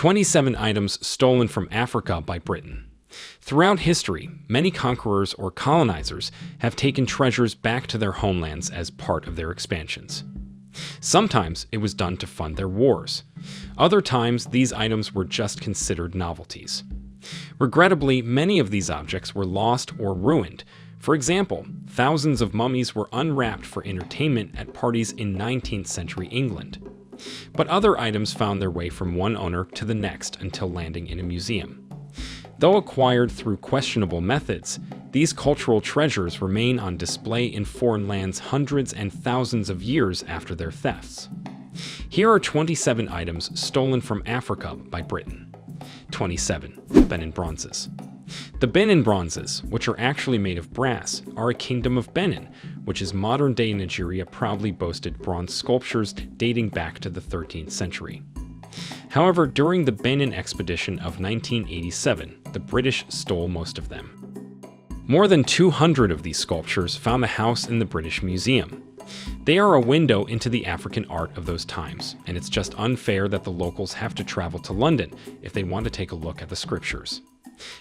27 items stolen from Africa by Britain. Throughout history, many conquerors or colonizers have taken treasures back to their homelands as part of their expansions. Sometimes it was done to fund their wars. Other times, these items were just considered novelties. Regrettably, many of these objects were lost or ruined. For example, thousands of mummies were unwrapped for entertainment at parties in 19th century England. But other items found their way from one owner to the next until landing in a museum. Though acquired through questionable methods, these cultural treasures remain on display in foreign lands hundreds and thousands of years after their thefts. Here are 27 items stolen from Africa by Britain. 27. Benin Bronzes. The Benin Bronzes, which are actually made of brass, are a kingdom of Benin, which is modern-day Nigeria, proudly boasted bronze sculptures dating back to the 13th century. However, during the Benin expedition of 1987, the British stole most of them. More than 200 of these sculptures found the house in the British Museum. They are a window into the African art of those times, and it's just unfair that the locals have to travel to London if they want to take a look at the scriptures.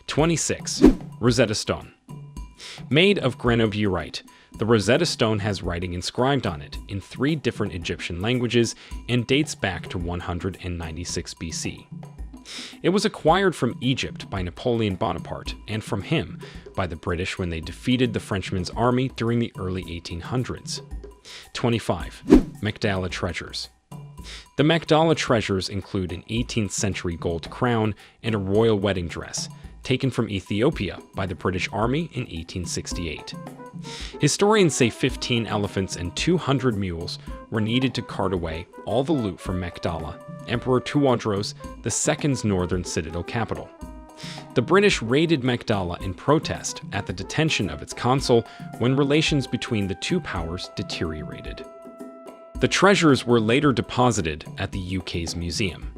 26. Rosetta Stone. Made of granodiorite, the Rosetta Stone has writing inscribed on it in 3 different Egyptian languages and dates back to 196 BC. It was acquired from Egypt by Napoleon Bonaparte and from him by the British when they defeated the Frenchman's army during the early 1800s. 25. Magdala Treasures. The Magdala Treasures include an 18th century gold crown and a royal wedding dress, taken from Ethiopia by the British Army in 1868. Historians say 15 elephants and 200 mules were needed to cart away all the loot from Magdala, Emperor Tewodros II's northern citadel capital. The British raided Magdala in protest at the detention of its consul when relations between the two powers deteriorated. The treasures were later deposited at the UK's museum.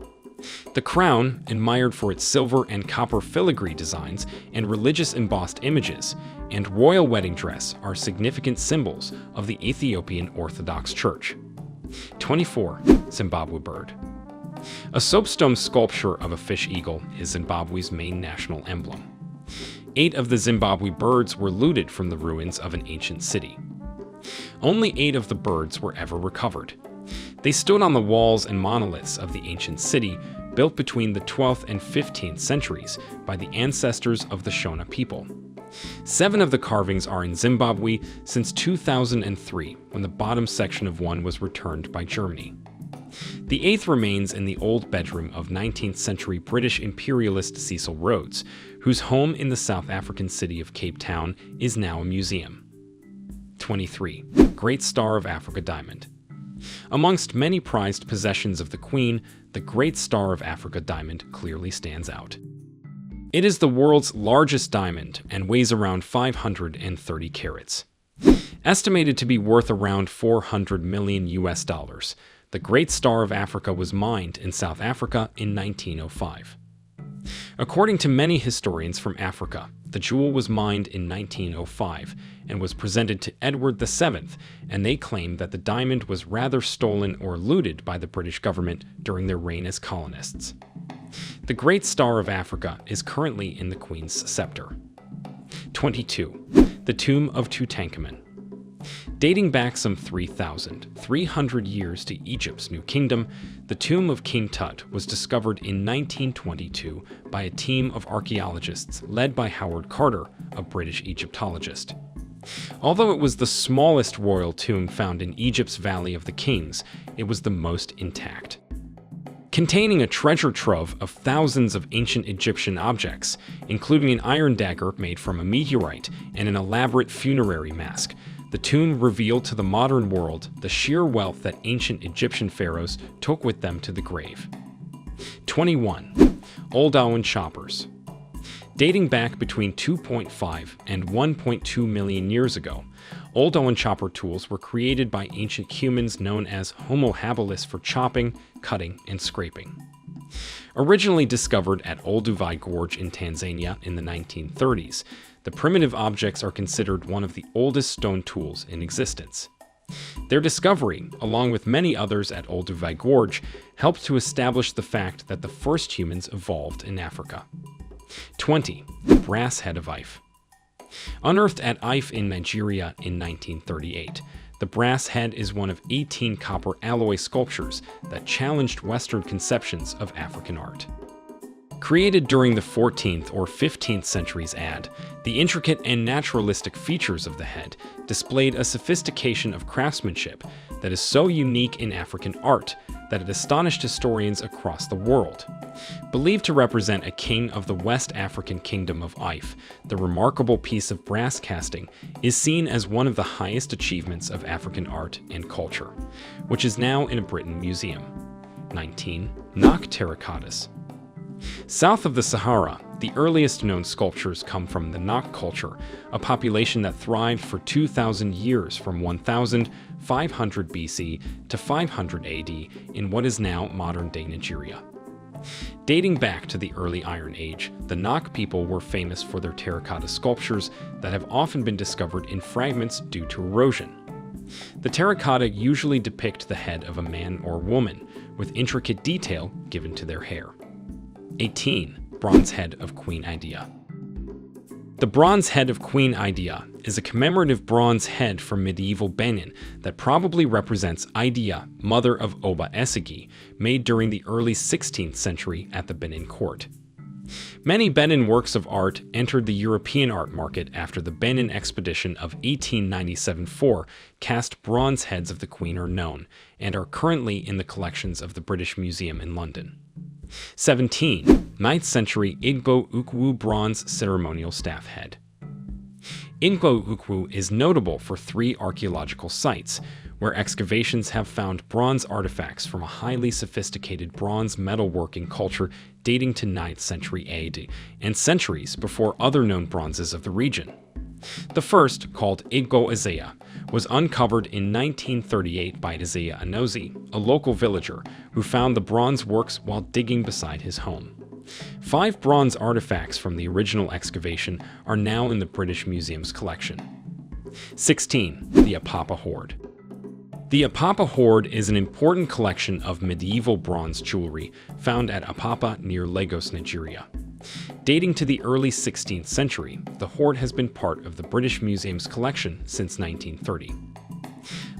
The crown, admired for its silver and copper filigree designs and religious embossed images, and royal wedding dress are significant symbols of the Ethiopian Orthodox Church. 24. ZimbabweBird. A soapstone sculpture of a fish eagle is Zimbabwe's main national emblem. 8 of the Zimbabwe birds were looted from the ruins of an ancient city. Only 8 of the birds were ever recovered. They stood on the walls and monoliths of the ancient city, built between the 12th and 15th centuries by the ancestors of the Shona people. 7 of the carvings are in Zimbabwe since 2003, when the bottom section of one was returned by Germany. The 8th remains in the old bedroom of 19th century British imperialist Cecil Rhodes, whose home in the South African city of Cape Town is now a museum. 23. Great Star of Africa Diamond. Amongst many prized possessions of the Queen, the Great Star of Africa diamond clearly stands out. It is the world's largest diamond and weighs around 530 carats. Estimated to be worth around $400 million US, the Great Star of Africa was mined in South Africa in 1905. According to many historians from Africa, the jewel was mined in 1905 and was presented to Edward VII, and they claim that the diamond was rather stolen or looted by the British government during their reign as colonists. The Great Star of Africa is currently in the Queen's scepter. 22. The Tomb of Tutankhamun. Dating back some 3,300 years to Egypt's New Kingdom, the tomb of King Tut was discovered in 1922 by a team of archaeologists led by Howard Carter, a British Egyptologist. Although it was the smallest royal tomb found in Egypt's Valley of the Kings, it was the most intact. Containing a treasure trove of thousands of ancient Egyptian objects, including an iron dagger made from a meteorite and an elaborate funerary mask, the tomb revealed to the modern world the sheer wealth that ancient Egyptian pharaohs took with them to the grave. 21. Oldowan Choppers. Dating back between 2.5 and 1.2 million years ago, Oldowan chopper tools were created by ancient humans known as Homo habilis for chopping, cutting, and scraping. Originally discovered at Olduvai Gorge in Tanzania in the 1930s, the primitive objects are considered one of the oldest stone tools in existence. Their discovery, along with many others at Olduvai Gorge, helped to establish the fact that the first humans evolved in Africa. 20. Brass Head of Ife. Unearthed at Ife in Nigeria in 1938, the brass head is one of 18 copper alloy sculptures that challenged Western conceptions of African art. Created during the 14th or 15th centuries the intricate and naturalistic features of the head displayed a sophistication of craftsmanship that is so unique in African art that it astonished historians across the world. Believed to represent a king of the West African kingdom of Ife, the remarkable piece of brass casting is seen as one of the highest achievements of African art and culture, which is now in a Britain museum. 19. Nok Terracottas. South of the Sahara, the earliest known sculptures come from the Nok culture, a population that thrived for 2,000 years from 1500 BC to 500 AD in what is now modern-day Nigeria. Dating back to the early Iron Age, the Nok people were famous for their terracotta sculptures that have often been discovered in fragments due to erosion. The terracotta usually depict the head of a man or woman, with intricate detail given to their hair. 18. Bronze Head of Queen Idia. The Bronze Head of Queen Idia is a commemorative bronze head from medieval Benin that probably represents Idia, mother of Oba Esegi, made during the early 16th century at the Benin court. Many Benin works of art entered the European art market after the Benin expedition of 1897-4. Cast bronze heads of the queen are known and are currently in the collections of the British Museum in London. 17. 9th century Igbo-Ukwu bronze ceremonial staff head. Igbo-Ukwu is notable for 3 archaeological sites, where excavations have found bronze artifacts from a highly sophisticated bronze metalworking culture dating to 9th century AD and centuries before other known bronzes of the region. The first, called Igbo-Ezea, was uncovered in 1938 by Ezea Anozi, a local villager, who found the bronze works while digging beside his home. 5 bronze artifacts from the original excavation are now in the British Museum's collection. 16. The Apapa Hoard. The Apapa Hoard is an important collection of medieval bronze jewelry found at Apapa near Lagos, Nigeria. Dating to the early 16th century, the hoard has been part of the British Museum's collection since 1930.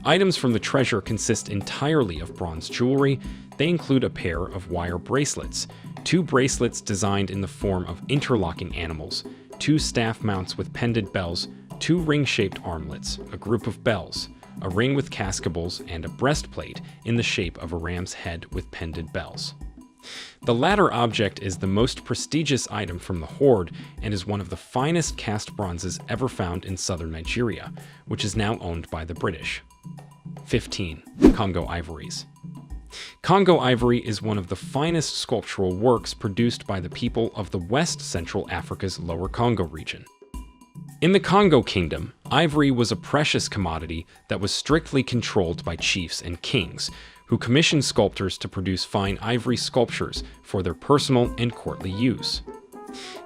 Items from the treasure consist entirely of bronze jewelry. They include a pair of wire bracelets, 2 bracelets designed in the form of interlocking animals, 2 staff mounts with pendant bells, 2 ring-shaped armlets, a group of bells, a ring with cascables, and a breastplate in the shape of a ram's head with pendant bells. The latter object is the most prestigious item from the hoard and is one of the finest cast bronzes ever found in southern Nigeria, which is now owned by the British. 15. Congo ivories. Congo ivory is one of the finest sculptural works produced by the people of the West Central Africa's Lower Congo region. In the Congo Kingdom, ivory was a precious commodity that was strictly controlled by chiefs and kings, who commissioned sculptors to produce fine ivory sculptures for their personal and courtly use.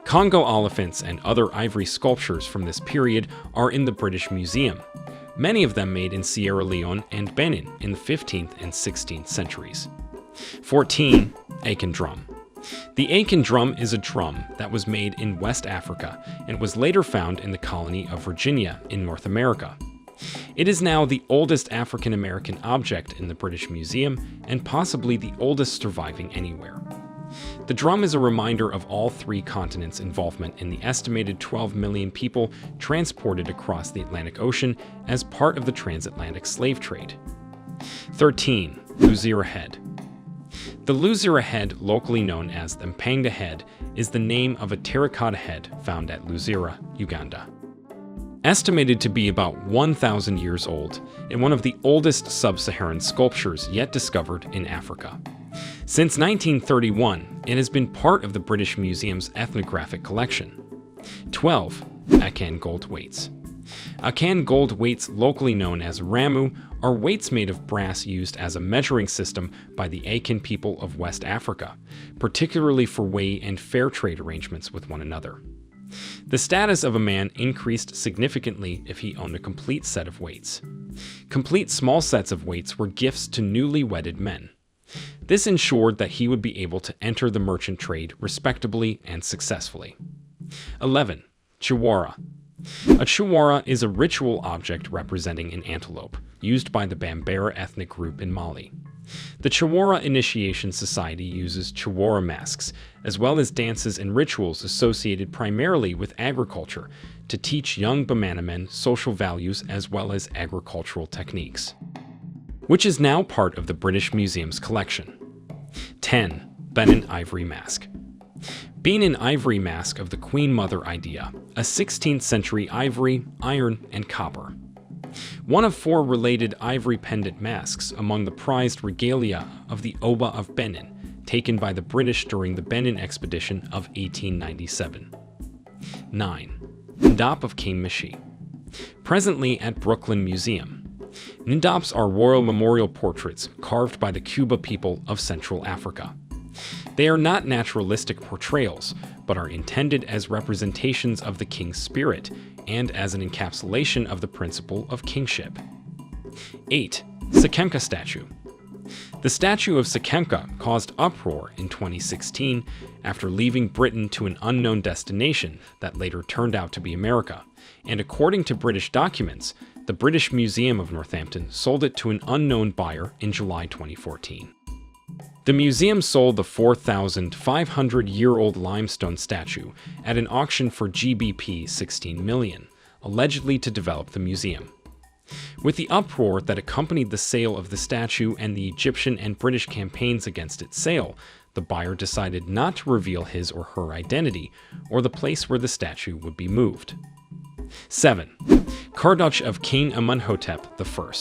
Congo elephants and other ivory sculptures from this period are in the British Museum, many of them made in Sierra Leone and Benin in the 15th and 16th centuries. 14. Akan Drum. The Akan Drum is a drum that was made in West Africa and was later found in the colony of Virginia in North America. It is now the oldest African-American object in the British Museum and possibly the oldest surviving anywhere. The drum is a reminder of all 3 continents' involvement in the estimated 12 million people transported across the Atlantic Ocean as part of the transatlantic slave trade. 13. Luzira Head. The Luzira Head, locally known as the Mpanga Head, is the name of a terracotta head found at Luzira, Uganda. Estimated to be about 1,000 years old and one of the oldest sub-Saharan sculptures yet discovered in Africa. Since 1931, it has been part of the British Museum's ethnographic collection. 12. Akan Gold weights. Akan Gold weights, locally known as Ramu, are weights made of brass used as a measuring system by the Akan people of West Africa, particularly for weigh and fair trade arrangements with one another. The status of a man increased significantly if he owned a complete set of weights. Complete small sets of weights were gifts to newly wedded men. This ensured that he would be able to enter the merchant trade respectably and successfully. 11. Chiwara. A chiwara is a ritual object representing an antelope, used by the Bambara ethnic group in Mali. The Chiwara Initiation Society uses Chiwara masks, as well as dances and rituals associated primarily with agriculture, to teach young Bamana men social values as well as agricultural techniques, which is now part of the British Museum's collection. 10. Benin Ivory Mask. Benin Ivory Mask of the Queen Mother Idia, a 16th century ivory, iron, and copper. One of 4 related ivory pendant masks among the prized regalia of the Oba of Benin, taken by the British during the Benin expedition of 1897. 9. Ndop of King Mishe. Presently at Brooklyn Museum. Ndops are royal memorial portraits carved by the Cuba people of Central Africa. They are not naturalistic portrayals, but are intended as representations of the king's spirit and as an encapsulation of the principle of kingship. 8. Sekhemka Statue. The statue of Sekhemka caused uproar in 2016 after leaving Britain to an unknown destination that later turned out to be America, and according to British documents, the British Museum of Northampton sold it to an unknown buyer in July 2014. The museum sold the 4,500-year-old limestone statue at an auction for GBP 16 million, allegedly to develop the museum. With the uproar that accompanied the sale of the statue and the Egyptian and British campaigns against its sale, the buyer decided not to reveal his or her identity or the place where the statue would be moved. 7. Cartouche of King Amonhotep I.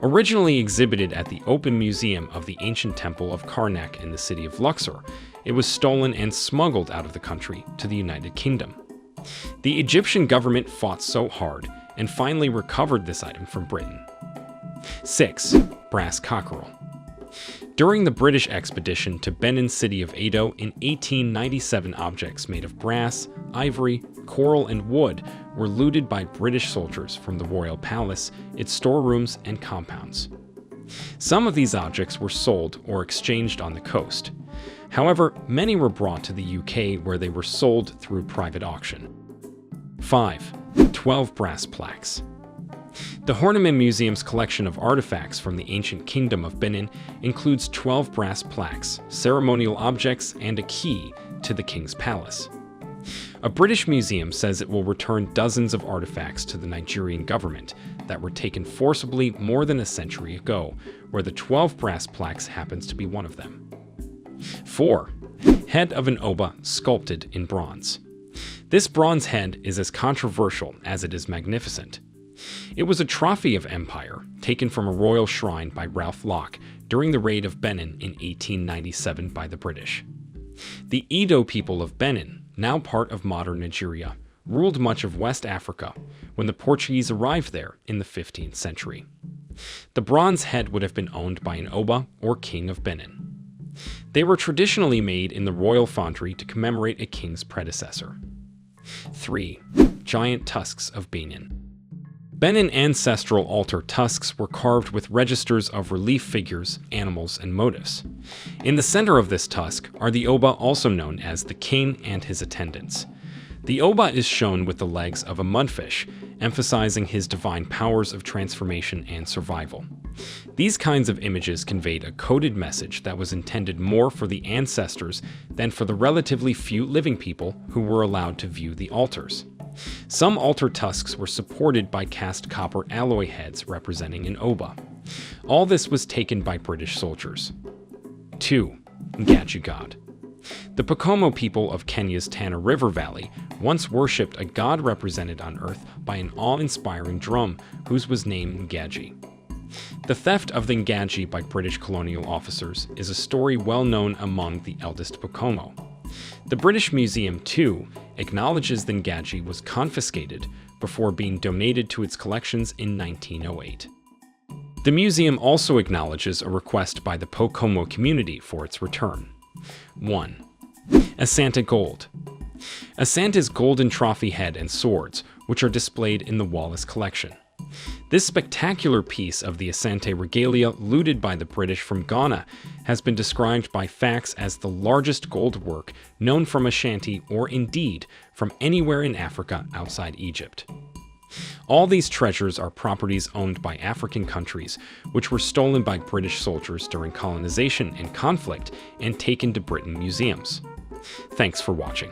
Originally exhibited at the Open Museum of the Ancient Temple of Karnak in the city of Luxor, it was stolen and smuggled out of the country to the United Kingdom. The Egyptian government fought so hard and finally recovered this item from Britain. 6. Brass Cockerel. During the British expedition to Benin city of Edo in 1897, objects made of brass, ivory, coral, and wood were looted by British soldiers from the royal palace, its storerooms, and compounds. Some of these objects were sold or exchanged on the coast. However, many were brought to the UK where they were sold through private auction. 5. 12 brass plaques. The Horniman Museum's collection of artifacts from the ancient kingdom of Benin includes 12 brass plaques, ceremonial objects, and a key to the king's palace. A British museum says it will return dozens of artifacts to the Nigerian government that were taken forcibly more than a century ago, where the 12 brass plaques happens to be one of them. 4. Head of an Oba sculpted in bronze. This bronze head is as controversial as it is magnificent. It was a trophy of empire, taken from a royal shrine by Ralph Locke during the raid of Benin in 1897 by the British. The Edo people of Benin, now part of modern Nigeria, ruled much of West Africa when the Portuguese arrived there in the 15th century. The bronze head would have been owned by an Oba or king of Benin. They were traditionally made in the royal foundry to commemorate a king's predecessor. 3. Giant tusks of Benin. Benin ancestral altar tusks were carved with registers of relief figures, animals, and motifs. In the center of this tusk are the Oba, also known as the king and his attendants. The Oba is shown with the legs of a mudfish, emphasizing his divine powers of transformation and survival. These kinds of images conveyed a coded message that was intended more for the ancestors than for the relatively few living people who were allowed to view the altars. Some altar tusks were supported by cast copper alloy heads representing an Oba. All this was taken by British soldiers. 2. Ngadji God. The Pokomo people of Kenya's Tana River Valley once worshipped a god represented on Earth by an awe-inspiring drum whose was named Ngadji. The theft of the Ngadji by British colonial officers is a story well known among the eldest Pokomo. The British Museum, too, acknowledges the Ngadji was confiscated before being donated to its collections in 1908. The museum also acknowledges a request by the Pokomo community for its return. 1. Asante Gold. Asante's golden trophy head and swords, which are displayed in the Wallace collection. This spectacular piece of the Asante regalia looted by the British from Ghana has been described by Facts as the largest gold work known from Ashanti or indeed from anywhere in Africa outside Egypt. All these treasures are properties owned by African countries, which were stolen by British soldiers during colonization and conflict and taken to Britain museums. Thanks for watching.